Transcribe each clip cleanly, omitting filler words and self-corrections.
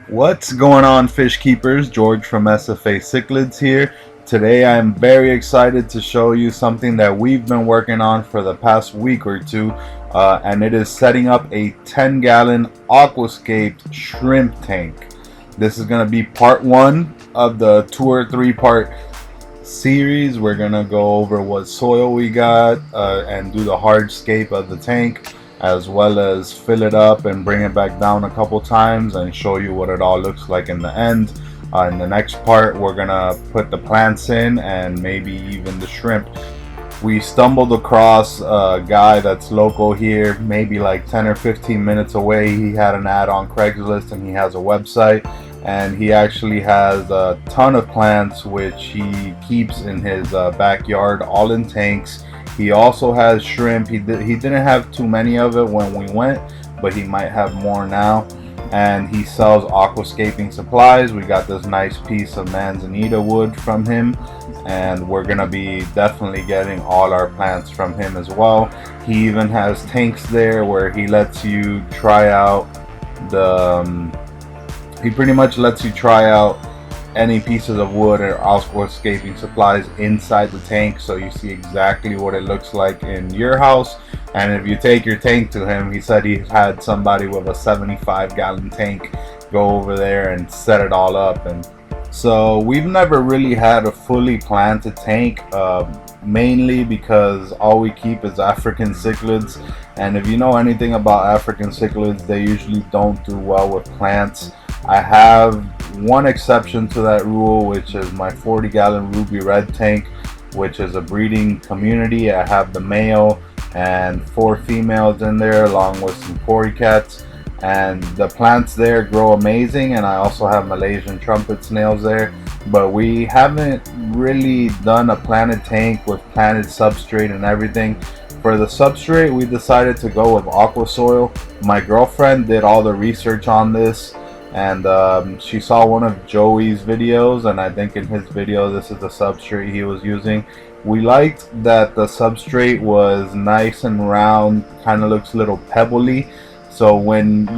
What's going on, fish keepers? George from SFA Cichlids here. Today I am very excited to show you something that we've been working on for the past week or two, and it is setting up a 10-gallon aquascaped shrimp tank. This is going to be part one of the 2 or 3 part series. We're going to go over what soil we got and do the hardscape of the tank, as well as fill it up and bring it back down a couple times and show you what it all looks like in the end. In the next part, we're gonna put the plants in and maybe even the shrimp. We stumbled across a guy that's local here, maybe like 10 or 15 minutes away. He had an ad on Craigslist and he has a website, and he actually has a ton of plants which he keeps in his backyard, all in tanks. He also has shrimp. He didn't have too many of it when we went, but he might have more now. And he sells aquascaping supplies. We got this nice piece of Manzanita wood from him, and we're gonna be definitely getting all our plants from him as well. He even has tanks there where he lets you try out he pretty much lets you try out any pieces of wood or aquascaping supplies inside the tank, so you see exactly what it looks like in your house. And if you take your tank to him, he said he had somebody with a 75-gallon tank go over there and set it all up. And so we've never really had a fully planted tank, mainly because all we keep is African cichlids, and if you know anything about African cichlids, they usually don't do well with plants. I have one exception to that rule, which is my 40-gallon ruby red tank, which is a breeding community. I have the male and 4 females in there along with some cory cats, and the plants there grow amazing. And I also have Malaysian trumpet snails there, but we haven't really done a planted tank with planted substrate and everything. For the substrate, we decided to go with Aquasoil. My girlfriend did all the research on this, and she saw one of Joey's videos, and I think in his video this is the substrate he was using. We liked that the substrate was nice and round, kind of looks a little pebbly, so when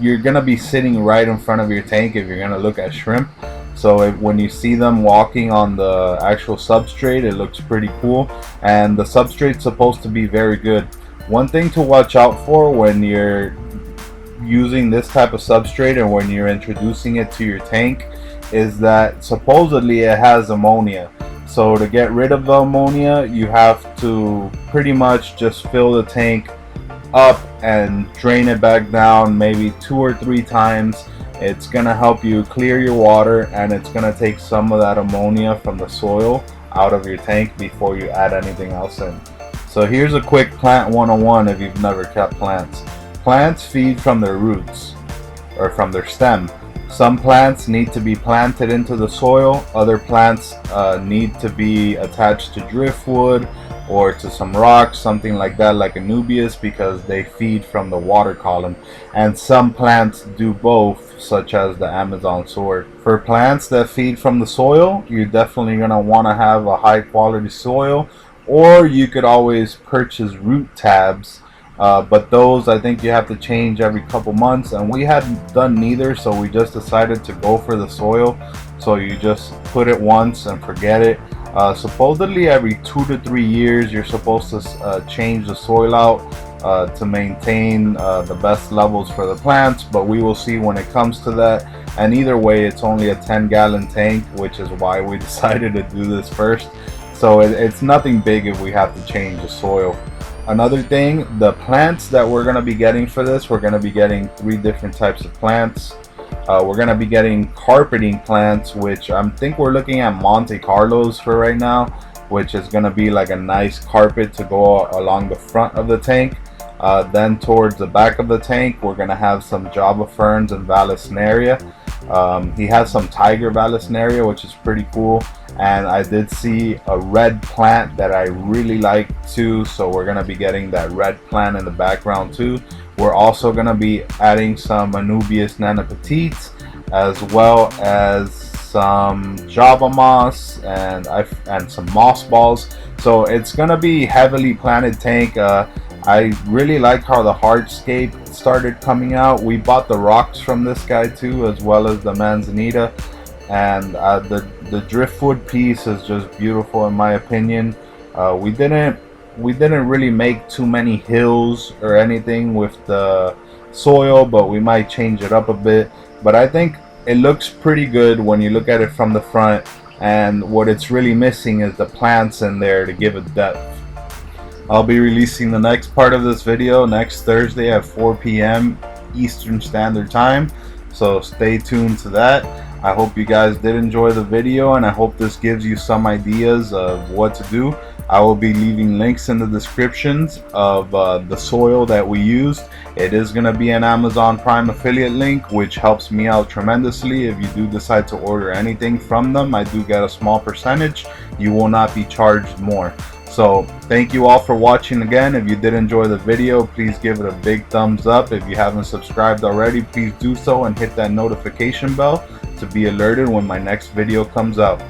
you're gonna be sitting right in front of your tank if you're gonna look at shrimp, so when you see them walking on the actual substrate, it looks pretty cool. And the substrate's supposed to be very good. One thing to watch out for when you're using this type of substrate and when you're introducing it to your tank is that supposedly it has ammonia. So to get rid of the ammonia, you have to pretty much just fill the tank up and drain it back down maybe 2 or 3 times. It's gonna help you clear your water, and it's gonna take some of that ammonia from the soil out of your tank before you add anything else in. So here's a quick plant 101 if you've never kept plants. Plants feed from their roots or from their stem. Some plants need to be planted into the soil. Other plants need to be attached to driftwood or to some rocks, something like that, like Anubias, because they feed from the water column. And some plants do both, such as the Amazon sword. For plants that feed from the soil, you're definitely going to want to have a high quality soil, or you could always purchase root tabs. But those I think you have to change every couple months, and we hadn't done neither, so we just decided to go for the soil. So you just put it once and forget it. Supposedly every 2 to 3 years you're supposed to change the soil out to maintain the best levels for the plants, but we will see when it comes to that. And either way, it's only a 10-gallon tank, which is why we decided to do this first. So it's nothing big if we have to change the soil. Another thing, the plants that we're going to be getting for this, we're going to be getting 3 different types of plants. We're going to be getting carpeting plants, which I think we're looking at Monte Carlos for right now, which is going to be like a nice carpet to go along the front of the tank. Then towards the back of the tank, we're going to have some Java ferns and Vallisneria. He has some Tiger Vallisneria, which is pretty cool. And I did see a red plant that I really like too, so we're going to be getting that red plant in the background too. We're also going to be adding some Anubias nanopetites, as well as some Java moss and some moss balls. So it's going to be heavily planted tank. I really like how the hardscape started coming out. We bought the rocks from this guy too, as well as the Manzanita, and the driftwood piece is just beautiful in my opinion. We didn't really make too many hills or anything with the soil, but we might change it up a bit. But I think it looks pretty good when you look at it from the front, and what it's really missing is the plants in there to give it depth. I'll be releasing the next part of this video next Thursday at 4 p.m. Eastern Standard Time, so stay tuned to that. I hope you guys did enjoy the video, and I hope this gives you some ideas of what to do. I will be leaving links in the descriptions of the soil that we used. It is going to be an Amazon Prime affiliate link, which helps me out tremendously. If you do decide to order anything from them, I do get a small percentage. You will not be charged more. So thank you all for watching again. If you did enjoy the video, please give it a big thumbs up. If you haven't subscribed already, please do so and hit that notification bell to be alerted when my next video comes out.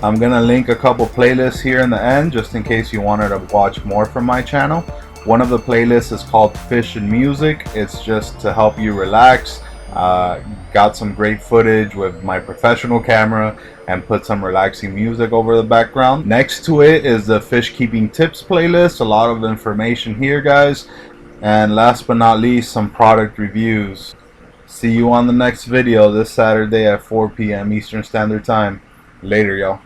I'm gonna link a couple playlists here in the end just in case you wanted to watch more from my channel. One of the playlists is called Fish and Music. It's just to help you relax. Got some great footage with my professional camera and put some relaxing music over the background. Next to it is the fish keeping tips playlist. A lot of information here, guys. And last but not least, some product reviews. See you on the next video this Saturday at 4 p.m. Eastern Standard Time. Later, y'all.